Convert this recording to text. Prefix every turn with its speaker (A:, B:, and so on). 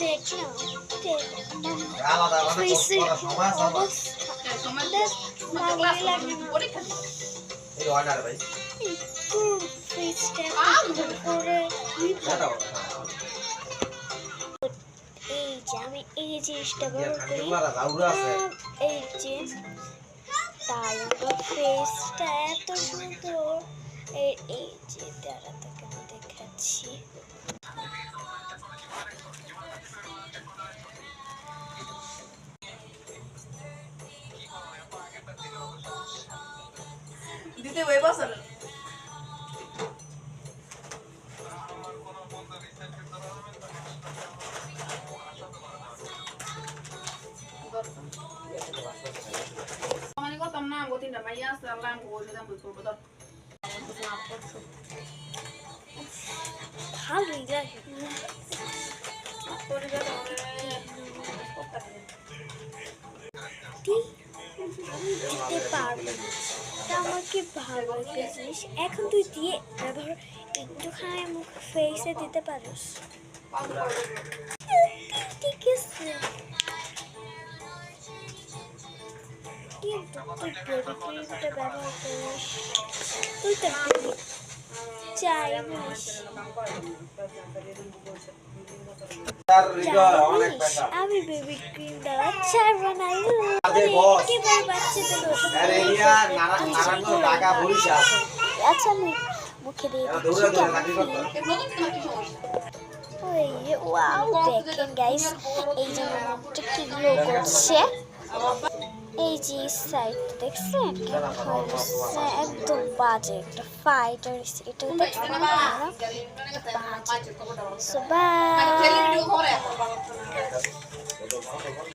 A: দেখ না
B: আলাদা আলাদা
A: ফেসের
B: সমাজ
A: অবস্থা
C: সমাজ
A: ভালোই লাগে না
C: পরীক্ষা দিবে
B: এই অর্ডার ভাই
A: একটু ফেসটা করে
B: দাও
A: এই যে আমি এই জিনিসটা ব্যবহার করি
B: তোমরা লাউরা আছে
A: এই যে তাই আমার ফেসটা এত সুন্দর এই যে দাঁড়া তোকে আমি দেখাচ্ছি
C: দিতে ওই বছর মানে করতাম না গতিটা মাইয়া আছে আল্লাহ আমাকে বলে দাম বই করবো
A: ভালোই লাগে দিতে পারবো তা আমাকে ভালো একটা জিনিস এখন তুই দিয়ে ব্যবহার একটুখানি মুখ ফেসে দিতে পারিস ঠিক আছে কিন্তু তুই বেবি ক্রিমটা ব্যবহার করিস তুই তো বেবি চাই বলিস
B: তার হৃদয় অনেক বেশা
A: আমি বেবি ক্রিম দেওয়া চাই বানাই
B: আরে বস
A: একেবারে বাচ্চাদের
B: আরে এরিয়া নারায়ণগঞ্জ ঢাকা বরিশাল
A: আচ্ছা আমি মুখে দিয়ে
B: দৌড়া দৌড়া চাকরি করতে
A: ওই ওয়াও দেখেন গাইস এই যে মুখটা কি গ্লো করছে এই যে সাইড দেখছেন একদম বাজে একটা ফাইটার এটা দেখছেন না বাজে সো বাই